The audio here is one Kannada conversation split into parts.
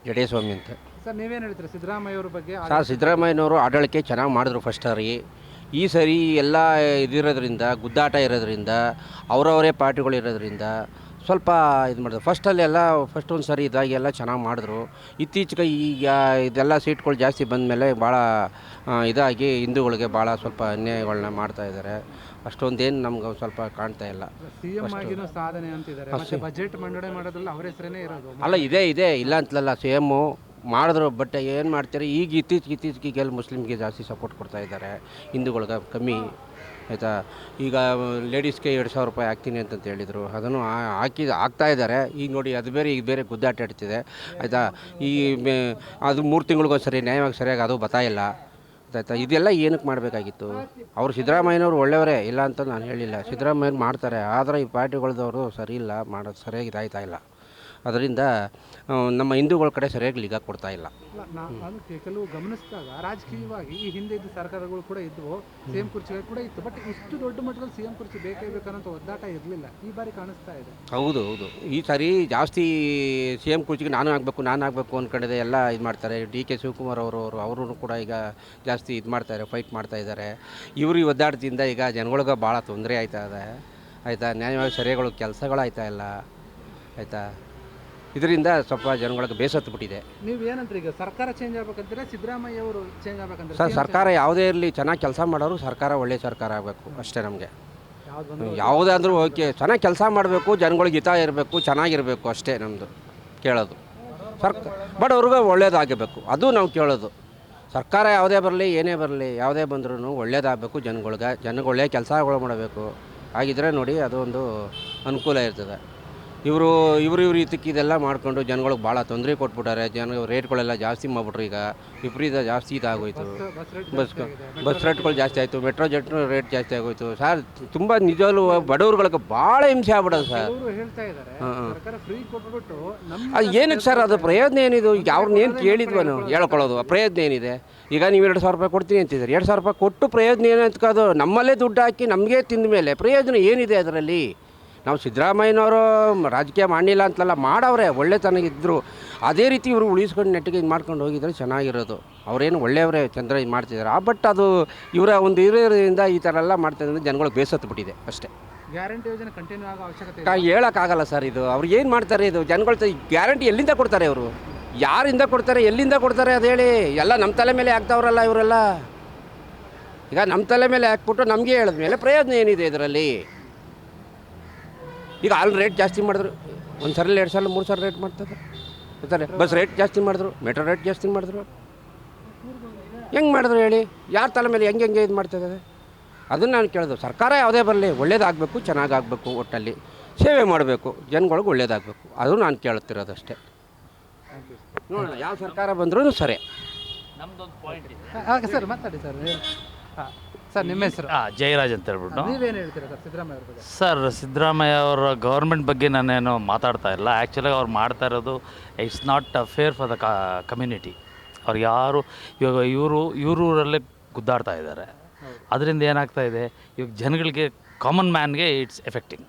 ಜಡೇಸ್ವಾಮಿ ಅಂತ. ಸರ್ ನೀವೇನು ಹೇಳ್ತೀರಾ ಸಿದ್ದರಾಮಯ್ಯ ಅವ್ರ ಬಗ್ಗೆ? ಸರ್ ಸಿದ್ದರಾಮಯ್ಯನವರು ಆಡಳಿಕೆ ಚೆನ್ನಾಗಿ ಮಾಡಿದ್ರು ಫಸ್ಟ್ ಸಾರಿ. ಈ ಸರಿ ಎಲ್ಲ ಇದಿರೋದ್ರಿಂದ ಗುದ್ದಾಟ ಇರೋದ್ರಿಂದ ಅವರವರೇ ಪಾರ್ಟಿಗಳು ಇರೋದ್ರಿಂದ ಸ್ವಲ್ಪ ಇದು ಮಾಡಿದ್ರು. ಫಸ್ಟಲ್ಲೆಲ್ಲ ಒಂದು ಸರಿ ಇದಾಗಿ ಎಲ್ಲ ಚೆನ್ನಾಗಿ ಮಾಡಿದ್ರು. ಇತ್ತೀಚೆಗೆ ಈಗ ಇದೆಲ್ಲ ಸೀಟ್ಗಳು ಜಾಸ್ತಿ ಬಂದಮೇಲೆ ಭಾಳ ಇದಾಗಿ ಹಿಂದೂಗಳಿಗೆ ಭಾಳ ಸ್ವಲ್ಪ ಅನ್ಯಾಯಗಳನ್ನ ಮಾಡ್ತಾಯಿದ್ದಾರೆ. ಅಷ್ಟೊಂದೇನು ನಮ್ಗೆ ಸ್ವಲ್ಪ ಕಾಣ್ತಾ ಇಲ್ಲ. ಸಿಎಂ ಆಗಿನೂ ಸಾಧನೆ ಅಂತಿದ್ದಾರೆ, ಮತ್ತೆ ಬಜೆಟ್ ಮಂಡನೆ ಮಾಡೋದ್ರಲ್ಲಿ ಅವರ ಹೆಸರೇನೇ ಇರೋದು. ಅಲ್ಲ ಇದೆ ಇಲ್ಲ ಅಂತಲಲ್ಲ, CM ಮಾಡಿದ್ರು. ಬಟ್ ಏನು ಮಾಡ್ತಾರೆ ಈಗ ಇತ್ತೀಚೆಗೆ ಮುಸ್ಲಿಮ್ಗೆ ಜಾಸ್ತಿ ಸಪೋರ್ಟ್ ಕೊಡ್ತಾ ಇದ್ದಾರೆ, ಹಿಂದೂಗಳಿಗೆ ಕಮ್ಮಿ ಆಯಿತಾ. ಈಗ ಲೇಡೀಸ್ಗೆ 2,000 ರೂಪಾಯಿ ಹಾಕ್ತೀನಿ ಅಂತಂತ ಹೇಳಿದರು, ಅದನ್ನು ಹಾಕ್ತಾ ಇದ್ದಾರೆ. ಈಗ ನೋಡಿ ಅದು ಬೇರೆ ಈಗ ಬೇರೆ ಗುದ್ದಾಟ ಇಡ್ತಿದೆ ಆಯಿತಾ. ಈ ಅದು 3 ತಿಂಗಳಿಗೊಂದ್ಸರಿ ನ್ಯಾಯವಾಗಿ ಸರಿಯಾಗಿ ಅದು ಬರ್ತಾಯಿಲ್ಲ ಆಯಿತಾ. ಇದೆಲ್ಲ ಏನಕ್ಕೆ ಮಾಡಬೇಕಾಗಿತ್ತು? ಅವರು ಸಿದ್ದರಾಮಯ್ಯನವರು ಒಳ್ಳೆಯವರೇ, ಇಲ್ಲ ಅಂತ ನಾನು ಹೇಳಿಲ್ಲ, ಸಿದ್ದರಾಮಯ್ಯವ್ರು ಮಾಡ್ತಾರೆ. ಆದರೆ ಈ ಪಾರ್ಟಿಗಳದವರು ಸರಿ ಇಲ್ಲ, ಮಾಡೋದು ಸರಿಯಾಗಿ ಇದಾಯ್ತಾ ಇಲ್ಲ. ಅದರಿಂದ ನಮ್ಮ ಹಿಂದೂಗಳ ಕಡೆ ಸರಿಯಾಗಿ ನಿಗಾ ಕೊಡ್ತಾ ಇಲ್ಲ. ನಾನು ಕೆಲವು ಗಮನಿಸಿದಾಗ ರಾಜಕೀಯವಾಗಿ ಈ ಹಿಂದೆ ಇದ್ದ ಸರ್ಕಾರಗಳು ಕೂಡ ಇದ್ದವು, CM ಕುರ್ಚಿಗಳು ಕೂಡ ಇತ್ತು. ಬಟ್ ಇಷ್ಟು ದೊಡ್ಡ ಮಟ್ಟದಲ್ಲಿ CM ಕುರ್ಚಿ ಬೇಕನ್ನೋ ಒದ್ದಾಟ ಇರಲಿಲ್ಲ. ಈ ಬಾರಿ ಕಾಣಿಸ್ತಾ ಇದೆ. ಹೌದು ಈ ಸಾರಿ ಜಾಸ್ತಿ CM ಕುರ್ಚಿಗೆ ನಾನು ಆಗಬೇಕು ಅಂದ್ಕೊಂಡಿದೆ. ಎಲ್ಲ ಇದು ಮಾಡ್ತಾರೆ. DK ಶಿವಕುಮಾರ್ ಅವರು ಕೂಡ ಈಗ ಜಾಸ್ತಿ ಇದು ಮಾಡ್ತಾರೆ, ಫೈಟ್ ಮಾಡ್ತಾ ಇದ್ದಾರೆ. ಇವರು ಈ ಒದ್ದಾಟದಿಂದ ಈಗ ಜನಗಳಿಗೆ ಭಾಳ ತೊಂದರೆ ಆಯ್ತಾ ಇದೆ ಆಯಿತಾ. ನ್ಯಾಯವಾಗಿ ಸರಿಯಾಗಿ ಕೆಲಸಗಳಾಯ್ತಾ ಇಲ್ಲ ಆಯಿತಾ. ಇದರಿಂದ ಸ್ವಲ್ಪ ಜನಗಳಿಗೆ ಬೇಸತ್ತುಬಿಟ್ಟಿದೆ. ನೀವು ಏನಂದ್ರೆ ಈಗ ಸರ್ಕಾರ ಚೇಂಜ್ ಆಗ್ಬೇಕಂದ್ರೆ ಸಿದ್ದರಾಮಯ್ಯ ಅವರು ಚೇಂಜ್ ಆಗ್ಬೇಕಂದ್ರೆ? ಸರ್ ಸರ್ಕಾರ ಯಾವುದೇ ಇರಲಿ ಚೆನ್ನಾಗಿ ಕೆಲಸ ಮಾಡೋರು ಸರ್ಕಾರ ಒಳ್ಳೆಯ ಸರ್ಕಾರ ಆಗಬೇಕು ಅಷ್ಟೇ. ನಮಗೆ ಯಾವುದಾದ್ರೂ ಓಕೆ, ಚೆನ್ನಾಗಿ ಕೆಲಸ ಮಾಡಬೇಕು, ಜನಗಳಿಗೆ ಹಿತ ಇರಬೇಕು, ಚೆನ್ನಾಗಿರಬೇಕು ಅಷ್ಟೇ ನಮ್ಮದು ಕೇಳೋದು. ಬಡವ್ರಿಗೆ ಒಳ್ಳೇದಾಗಬೇಕು, ಅದು ನಾವು ಕೇಳೋದು. ಸರ್ಕಾರ ಯಾವುದೇ ಬರಲಿ ಏನೇ ಬರಲಿ ಯಾವುದೇ ಬಂದ್ರೂ ಒಳ್ಳೇದಾಗಬೇಕು, ಜನಗಳಿಗೆ ಒಳ್ಳೆಯ ಕೆಲಸಗಳು ಮಾಡಬೇಕು. ಹಾಗಿದ್ರೆ ನೋಡಿ ಅದು ಒಂದು ಅನುಕೂಲ ಇರ್ತದೆ. ಇವರು ಇದಕ್ಕೆ ಇದೆಲ್ಲ ಮಾಡ್ಕೊಂಡು ಜನಗಳಿಗೆ ಭಾಳ ತೊಂದರೆ ಕೊಟ್ಬಿಟ್ಟಾರೆ. ರೇಟ್ಗಳೆಲ್ಲ ಜಾಸ್ತಿ ಮಾಡಿಬಿಟ್ರು. ಈಗ ವಿಪರೀತ ಜಾಸ್ತಿ ಇದಾಗೋಯ್ತು. ಬಸ್ ರೇಟ್ಗಳು ಜಾಸ್ತಿ ಆಯಿತು, ಮೆಟ್ರೋ ಜೆಟ್ನ ರೇಟ್ ಜಾಸ್ತಿ ಆಗೋಯ್ತು. ಸರ್ ತುಂಬ ನಿಜವೂ ಬಡವ್ರುಗಳಿಗೆ ಭಾಳ ಹಿಂಸೆ ಆಗ್ಬಿಡೋದು ಸರ್. ಅದು ಏನಕ್ಕೆ ಸರ್? ಅದು ಪ್ರಯೋಜನ ಏನಿದು? ಈಗ ಅವ್ರನ್ನೇನು ಕೇಳಿದ್ವ ನಾವು ಹೇಳ್ಕೊಳ್ಳೋದು? ಪ್ರಯೋಜನ ಏನಿದೆ? ಈಗ ನೀವು 2,000 ರೂಪಾಯಿ ಕೊಡ್ತೀನಿ ಅಂತಿದ್ದಾರೆ, 2,000 ರೂಪಾಯಿ ಕೊಟ್ಟು ಪ್ರಯೋಜನ ಏನು ಅಂತ್ಕೋದು? ನಮ್ಮಲ್ಲೇ ದುಡ್ಡು ಹಾಕಿ ನಮಗೆ ತಿಂದ ಮೇಲೆ ಪ್ರಯೋಜನ ಏನಿದೆ ಅದರಲ್ಲಿ? ನಾವು ಸಿದ್ದರಾಮಯ್ಯನವರು ರಾಜಕೀಯ ಮಾಡಲಿಲ್ಲ ಅಂತಲ್ಲ, ಮಾಡವ್ರೆ, ಒಳ್ಳೆತನಗಿದ್ದರು. ಅದೇ ರೀತಿ ಇವರು ಉಳಿಸ್ಕೊಂಡು ನೆಟ್ಟಿಗೆ ಇದು ಮಾಡ್ಕೊಂಡು ಹೋಗಿದ್ರೆ ಚೆನ್ನಾಗಿರೋದು. ಅವರೇನು ಒಳ್ಳೆಯವರೇ, ಚಂದ್ರ ಇದು ಮಾಡ್ತಿದ್ದಾರೆ. ಬಟ್ ಅದು ಇವರ ಒಂದು ಇರೋದ್ರಿಂದ ಈ ಥರ ಎಲ್ಲ ಮಾಡ್ತಿದ್ರೆ ಜನಗಳಿಗೆ ಬೇಸತ್ತು ಬಿಟ್ಟಿದೆ ಅಷ್ಟೇ. ಗ್ಯಾರಂಟಿ ಯೋಜನೆ ಕಂಟಿನ್ಯೂ ಆಗೋ ಅವಶ್ಯಕತೆ ಹೇಳೋಕ್ಕಾಗಲ್ಲ ಸರ್. ಇದು ಅವ್ರು ಏನು ಮಾಡ್ತಾರೆ? ಇದು ಜನಗಳ ಗ್ಯಾರಂಟಿ ಎಲ್ಲಿಂದ ಕೊಡ್ತಾರೆ? ಅವರು ಯಾರಿಂದ ಕೊಡ್ತಾರೆ, ಎಲ್ಲಿಂದ ಕೊಡ್ತಾರೆ ಅದು ಹೇಳಿ? ಎಲ್ಲ ನಮ್ಮ ತಲೆ ಮೇಲೆ ಹಾಕ್ತಾವ್ರಲ್ಲ ಇವರೆಲ್ಲ. ಈಗ ನಮ್ಮ ತಲೆ ಮೇಲೆ ಹಾಕ್ಬಿಟ್ಟು ನಮಗೆ ಹೇಳಿದ್ಮೇಲೆ ಪ್ರಯೋಜನ ಏನಿದೆ ಇದರಲ್ಲಿ? ಈಗ ಹಾಲು ರೇಟ್ ಜಾಸ್ತಿ ಮಾಡಿದ್ರು, 1 ಸಲ 2 ಸಲ 3 ಸಲ ರೇಟ್ ಮಾಡ್ತಾರೆ. ಬಸ್ ರೇಟ್ ಜಾಸ್ತಿ ಮಾಡಿದ್ರು, ಮೆಟ್ರೋ ರೇಟ್ ಜಾಸ್ತಿ ಮಾಡಿದ್ರು. ಹೆಂಗೆ ಮಾಡಿದ್ರು ಹೇಳಿ? ಯಾರ ತಲೆ ಮೇಲೆ ಹೆಂಗೆ ಇದು ಮಾಡ್ತಿದ್ದಾರೆ? ಅದನ್ನು ನಾನು ಕೇಳೋದು. ಸರ್ಕಾರ ಯಾವುದೇ ಬರಲಿ ಒಳ್ಳೇದಾಗಬೇಕು, ಚೆನ್ನಾಗಾಗಬೇಕು, ಒಟ್ಟಲ್ಲಿ ಸೇವೆ ಮಾಡಬೇಕು, ಜನಗಳಿಗೆ ಒಳ್ಳೇದಾಗಬೇಕು. ಅದು ನಾನು ಕೇಳುತ್ತಿರೋದಷ್ಟೇ. ನೋಡೋಣ ಯಾವ ಸರ್ಕಾರ ಬಂದರೂ ಸರಿ. ನಮ್ಮದೊಂದು ಪಾಯಿಂಟ್ ಇದೆ ಸರ್, ಮಾತಾಡಿ ಸರ್. ಸರ್ ನಿಮ್ಮ ಹೆಸರು? ಜಯರಾಜ್ ಅಂತ ಹೇಳ್ಬಿಟ್ಟು. ನೀವೇನು ಹೇಳ್ತೀರಾ ಸರ್ ಸಿದ್ದರಾಮಯ್ಯ ಅವ್ರ ಬಗ್ಗೆ? ಸರ್ ಸಿದ್ದರಾಮಯ್ಯ ಅವರ ಗೌರ್ಮೆಂಟ್ ಬಗ್ಗೆ ನಾನೇನು ಮಾತಾಡ್ತಾ ಇಲ್ಲ. ಆ್ಯಕ್ಚುಲಾಗಿ ಅವ್ರು ಮಾಡ್ತಾ ಇರೋದು it's not fair for the community. ಅವ್ರು ಯಾರು ಇವಾಗ ಇವರೂರಲ್ಲೇ ಗುದ್ದಾಡ್ತಾ ಇದ್ದಾರೆ. ಅದರಿಂದ ಏನಾಗ್ತಾ ಇದೆ, ಇವಾಗ ಜನಗಳಿಗೆ, ಕಾಮನ್ ಮ್ಯಾನ್ಗೆ ಇಟ್ಸ್ ಎಫೆಕ್ಟಿಂಗ್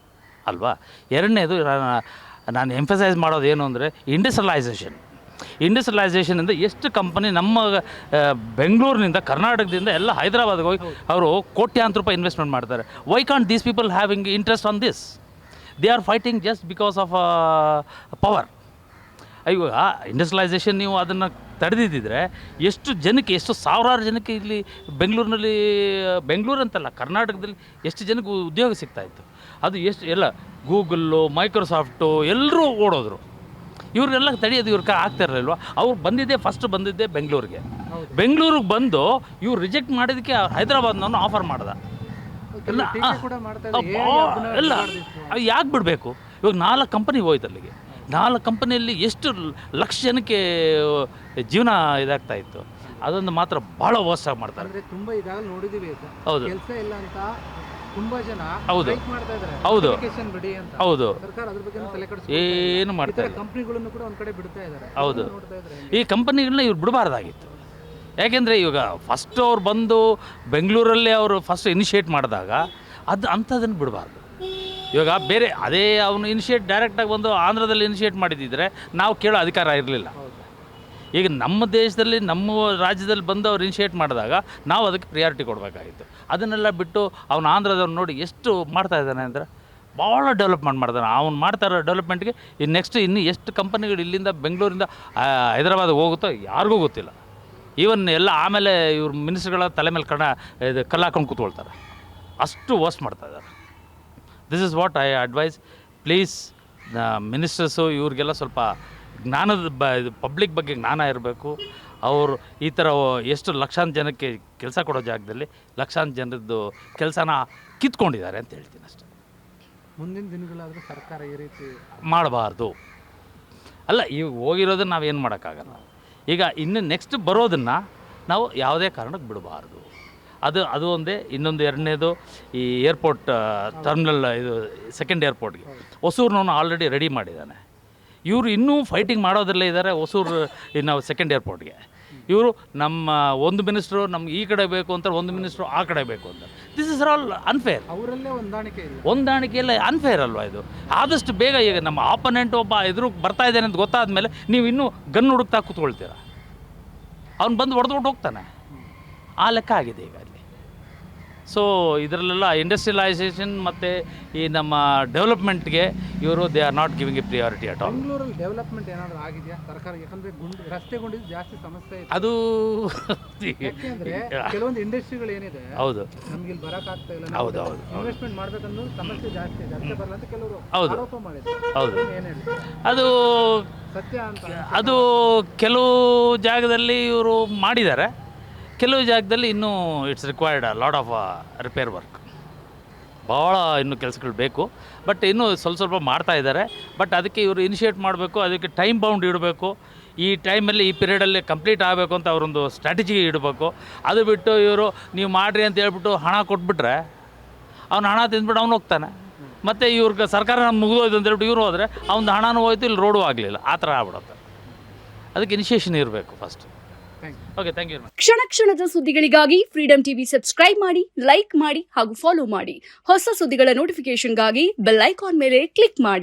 ಅಲ್ವಾ. ಎರಡನೇದು ನಾನು ಎಂಫಸೈಸ್ ಮಾಡೋದು ಏನು ಅಂದರೆ ಇಂಡಸ್ಟ್ರಿಯಲೈಸೇಷನಿಂದ ಎಷ್ಟು ಕಂಪನಿ ನಮ್ಮ ಬೆಂಗಳೂರಿನಿಂದ, ಕರ್ನಾಟಕದಿಂದ ಎಲ್ಲ ಹೈದರಾಬಾದ್ಗೆ ಹೋಗಿ ಅವರು ಕೋಟ್ಯಾಂತರ ರೂಪಾಯಿ ಇನ್ವೆಸ್ಟ್ಮೆಂಟ್ ಮಾಡ್ತಾರೆ. Why can't these people having interest on this? They are fighting just because of power. ಇವಾಗ ಇಂಡಸ್ಟ್ರಿಯಲೈಸೇಷನ್ ನೀವು ಅದನ್ನು ತಡೆದಿದ್ದರೆ ಎಷ್ಟು ಜನಕ್ಕೆ, ಎಷ್ಟು ಸಾವಿರಾರು ಜನಕ್ಕೆ ಇಲ್ಲಿ ಬೆಂಗಳೂರು ಅಂತಲ್ಲ, ಕರ್ನಾಟಕದಲ್ಲಿ ಎಷ್ಟು ಜನಕ್ಕೆ ಉದ್ಯೋಗ ಸಿಗ್ತಾಯಿತ್ತು. ಅದು ಎಷ್ಟು ಎಲ್ಲ ಗೂಗಲ್ಲು, ಮೈಕ್ರೋಸಾಫ್ಟು ಎಲ್ಲರೂ ಓಡೋದ್ರು. ಇವ್ರಿಗೆಲ್ಲ ತಡೆಯೋದು ಇವ್ರ ಆಗ್ತಾ ಇರಲಿಲ್ವ? ಅವ್ರು ಫಸ್ಟ್ ಬಂದಿದ್ದೆ ಬೆಂಗಳೂರಿಗೆ ಬಂದು ಇವ್ರು ರಿಜೆಕ್ಟ್ ಮಾಡಿದ್ದಕ್ಕೆ ಹೈದರಾಬಾದ್ನವನು ಆಫರ್ ಮಾಡ್ದ. ಎಲ್ಲ ಯಾಕೆ ಬಿಡಬೇಕು? ಇವಾಗ 4 ಕಂಪನಿ ಹೋಯ್ತು ಅಲ್ಲಿಗೆ. 4 ಕಂಪನಿಯಲ್ಲಿ ಎಷ್ಟು ಲಕ್ಷ ಜನಕ್ಕೆ ಜೀವನ ಇದಾಗ್ತಾ ಇತ್ತು. ಅದೊಂದು ಮಾತ್ರ ಭಾಳ ವರ್ಸ್ಟ್ ಮಾಡ್ತಾರೆ. ತುಂಬ ಈಗಾಗಲೇ ನೋಡಿದ್ದೀವಿ. ಹೌದು, ಕೆಲಸ ಇಲ್ಲ ಅಂತ ತುಂಬಾ ಜನ ಹೌದು ಮಾಡ್ತಾ ಇದ್ದಾರೆ. ಹೌದು ಬಿಡಿ ಅಂತ. ಹೌದು, ಸರ್ಕಾರ ಅದ್ರ ಬಗ್ಗೆ ತಲೆ ಏನು ಮಾಡ್ತಾರೆ? ಕಂಪನಿಗಳನ್ನು ಕೂಡ ಒಂದು ಕಡೆ ಬಿಡ್ತಾ ಇದ್ದಾರೆ. ಹೌದು, ಈ ಕಂಪನಿಗಳನ್ನ ಇವ್ರು ಬಿಡಬಾರ್ದಾಗಿತ್ತು. ಯಾಕೆಂದರೆ ಇವಾಗ ಫಸ್ಟ್ ಅವ್ರು ಬಂದು ಬೆಂಗಳೂರಲ್ಲೇ ಅವರು ಫಸ್ಟ್ ಇನಿಷಿಯೇಟ್ ಮಾಡಿದಾಗ ಅಂಥದ್ದನ್ನು ಬಿಡಬಾರ್ದು. ಇವಾಗ ಬೇರೆ ಅದೇ ಅವನು ಡೈರೆಕ್ಟಾಗಿ ಬಂದು ಆಂಧ್ರದಲ್ಲಿ ಇನಿಷಿಯೇಟ್ ಮಾಡಿದ್ದಿದ್ರೆ ನಾವು ಕೇಳೋ ಅಧಿಕಾರ ಇರಲಿಲ್ಲ. ಈಗ ನಮ್ಮ ದೇಶದಲ್ಲಿ ನಮ್ಮ ರಾಜ್ಯದಲ್ಲಿ ಬಂದು ಅವ್ರು ಇನಿಷಿಯೇಟ್ ಮಾಡಿದಾಗ ನಾವು ಅದಕ್ಕೆ ಪ್ರಿಯಾರಿಟಿ ಕೊಡಬೇಕಾಗಿತ್ತು. ಅದನ್ನೆಲ್ಲ ಬಿಟ್ಟು ಅವ್ನು ಆಂಧ್ರದವ್ರು ನೋಡಿ ಎಷ್ಟು ಮಾಡ್ತಾ ಇದ್ದಾನೆ ಅಂದರೆ ಭಾಳ ಡೆವಲಪ್ಮೆಂಟ್ ಮಾಡ್ತಾನೆ. ಅವ್ನು ಮಾಡ್ತಾ ಇರೋ ಡೆವಲಪ್ಮೆಂಟ್ಗೆ ಇನ್ನು ಎಷ್ಟು ಕಂಪನಿಗಳು ಇಲ್ಲಿಂದ ಬೆಂಗಳೂರಿಂದ ಹೈದರಾಬಾದ್ಗೆ ಹೋಗುತ್ತೋ ಯಾರಿಗೂ ಗೊತ್ತಿಲ್ಲ. ಈವನ್ ಎಲ್ಲ ಆಮೇಲೆ ಇವ್ರ ಮಿನಿಸ್ಟ್ರುಗಳ ತಲೆ ಮೇಲೆ ಇದು ಕಲ್ಲು ಹಾಕೊಂಡು ಕೂತ್ಕೊಳ್ತಾರೆ, ಅಷ್ಟು ವರ್ಸ್ಟ್ ಮಾಡ್ತಾ ಇದ್ದಾರೆ. This is what I advise. Please ministers ಇವ್ರಿಗೆಲ್ಲ ಸ್ವಲ್ಪ ಜ್ಞಾನದ ಇದು ಪಬ್ಲಿಕ್ ಬಗ್ಗೆ ಜ್ಞಾನ ಇರಬೇಕು. ಅವರು ಈ ಥರ ಎಷ್ಟು ಲಕ್ಷಾಂತರ ಜನಕ್ಕೆ ಕೆಲಸ ಕೊಡೋ ಜಾಗದಲ್ಲಿ ಲಕ್ಷಾಂತರ ಜನರದ್ದು ಕೆಲಸನ ಕಿತ್ಕೊಂಡಿದ್ದಾರೆ ಅಂತ ಹೇಳ್ತೀನಿ ಅಷ್ಟೇ. ಮುಂದಿನ ದಿನಗಳಾದರೂ ಸರ್ಕಾರ ಈ ರೀತಿ ಮಾಡಬಾರ್ದು. ಅಲ್ಲ, ಈಗ ಹೋಗಿರೋದನ್ನ ನಾವೇನು ಮಾಡೋಕ್ಕಾಗಲ್ಲ. ಈಗ ಇನ್ನು ನೆಕ್ಸ್ಟ್ ಬರೋದನ್ನು ನಾವು ಯಾವುದೇ ಕಾರಣಕ್ಕೆ ಬಿಡಬಾರ್ದು. ಅದು ಒಂದೇ. ಇನ್ನೊಂದು ಎರಡನೇದು ಈ ಏರ್ಪೋರ್ಟ್ ಟರ್ಮಿನಲ್, ಇದು ಸೆಕೆಂಡ್ ಏರ್ಪೋರ್ಟ್ಗೆ ಹೊಸೂರಿನವನು ಆಲ್ರೆಡಿ ರೆಡಿ ಮಾಡಿದ್ದಾನೆ. ಇವರು ಇನ್ನೂ ಫೈಟಿಂಗ್ ಮಾಡೋದರಲ್ಲೇ ಇದ್ದಾರೆ ಹೊಸೂರು ನಾವು ಸೆಕೆಂಡ್ ಏರ್ಪೋರ್ಟ್ಗೆ. ಇವರು ನಮ್ಮ ಒಂದು ಮಿನಿಸ್ಟ್ರು ನಮ್ಗೆ ಈ ಕಡೆ ಬೇಕು ಅಂತಾರೆ, ಒಂದು ಮಿನಿಸ್ಟ್ರು ಆ ಕಡೆ ಬೇಕು ಅಂತಾರೆ. This is all unfair. ಅವರಲ್ಲೇ ಹೊಂದಾಣಿಕೆ ಎಲ್ಲ ಅನ್ಫೇರ್ ಅಲ್ವಾ ಇದು? ಆದಷ್ಟು ಬೇಗ ಈಗ ನಮ್ಮ ಆಪೋನೆಂಟ್ ಒಬ್ಬ ಎದುರು ಬರ್ತಾ ಇದ್ದಾನೆ ಅಂತ ಗೊತ್ತಾದ ಮೇಲೆ ನೀವು ಇನ್ನೂ ಗನ್ ಹುಡುಕ್ತಾ ಕೂತ್ಕೊಳ್ತೀರ. ಅವ್ನು ಬಂದು ಹೊಡೆದ್ಬಿಟ್ಟು ಹೋಗ್ತಾನೆ. ಆ ಲೆಕ್ಕ ಆಗಿದೆ ಈಗ ಅಲ್ಲಿ. ಸೊ ಇದರಲ್ಲೆಲ್ಲ ಇಂಡಸ್ಟ್ರಿಯಲೈಸೇಷನ್ ಮತ್ತು ಈ ನಮ್ಮ ಡೆವಲಪ್ಮೆಂಟ್ಗೆ ಇವರು they are not giving A priority at all. ಬೆಂಗಳೂರಲ್ಲಿ ಡೆವಲಪ್ಮೆಂಟ್ ಏನಾದರೂ ಆಗಿದೆಯಾ ಸರ್ಕಾರ? ಯಾಕಂದರೆ ರಸ್ತೆ ಗುಂಡಿದ್ದು ಜಾಸ್ತಿ ಸಮಸ್ಯೆ ಇದೆ. ಅದು ಯಾಕೆಂದರೆ ಕೆಲವೊಂದು ಇಂಡಸ್ಟ್ರಿಗಳು ಏನಿದೆ, ಹೌದು, ನಮ್ಗೆ ಇಲ್ಲಿ ಬರೋಕ್ಕಾಗ್ತಾ ಇಲ್ಲ, ಹೌದು ಹೌದು ಇನ್ವೆಸ್ಟ್ಮೆಂಟ್ ಮಾಡಬೇಕನ್ನೋ ಸಮಸ್ಯೆ ಜಾಸ್ತಿ ಇದೆ, ಅಷ್ಟೇ ಬರಲ್ಲ ಅಂತ ಕೆಲವರು ಹೌದು ಆರೋಪ ಮಾಡಿದ್ರು. ಹೌದು. ಏನು ಹೇಳಿ ಅದು ಸತ್ಯ ಅಂತ? ಅದು ಕೆಲವು ಜಾಗದಲ್ಲಿ ಇವರು ಮಾಡಿದ್ದಾರೆ, ಕೆಲವು ಜಾಗದಲ್ಲಿ ಇನ್ನೂ it's required lot of repair work. ಭಾಳ ಇನ್ನೂ ಕೆಲಸಗಳು ಬೇಕು. ಬಟ್ ಇನ್ನೂ ಸ್ವಲ್ಪ ಮಾಡ್ತಾ ಇದ್ದಾರೆ. ಬಟ್ ಅದಕ್ಕೆ ಇವರು ಇನಿಷಿಯೇಟ್ ಮಾಡಬೇಕು, ಅದಕ್ಕೆ ಟೈಮ್ ಬೌಂಡ್ ಇಡಬೇಕು. ಈ ಟೈಮಲ್ಲಿ ಈ ಪೀರಿಯಡಲ್ಲಿ ಕಂಪ್ಲೀಟ್ ಆಗಬೇಕು ಅಂತ ಅವರೊಂದು ಸ್ಟ್ರಾಟಜಿ ಇಡಬೇಕು. ಅದು ಬಿಟ್ಟು ಇವರು ನೀವು ಮಾಡಿರಿ ಅಂತ ಹೇಳ್ಬಿಟ್ಟು ಹಣ ಕೊಟ್ಬಿಟ್ರೆ ಅವ್ನು ಹಣ ತಿಂದ್ಬಿಟ್ಟು ಅವ್ನು ಹೋಗ್ತಾನೆ. ಮತ್ತು ಇವ್ರಿಗೆ ಸರ್ಕಾರ ನಮ್ಮ ಮುಗಿದೋಯ್ತು ಅಂತ ಹೇಳ್ಬಿಟ್ಟು ಇವರು ಹೋದರೆ ಅವ್ನ ಹಣನೂ ಹೋಯ್ತು, ಇಲ್ಲಿ ರೋಡು ಆಗಲಿಲ್ಲ. ಆ ಥರ ಆಗ್ಬಿಡುತ್ತೆ. ಅದಕ್ಕೆ ಇನಿಷಿಯೇಷನ್ ಇರಬೇಕು ಫಸ್ಟ್. Okay, thank you. ಕ್ಷಣ ಕ್ಷಣದ ಸುದ್ದಿಗಳಿಗಾಗಿ ಫ್ರೀಡಮ್ ಟಿವಿ ಸಬ್ಸ್ಕ್ರೈಬ್ ಮಾಡಿ, ಲೈಕ್ ಮಾಡಿ ಹಾಗೂ ಫಾಲೋ ಮಾಡಿ. ಹೊಸ ಸುದ್ದಿಗಳ ನೋಟಿಫಿಕೇಶನ್ಗಾಗಿ ಬೆಲ್ ಐಕಾನ್ ಮೇಲೆ ಕ್ಲಿಕ್ ಮಾಡಿ.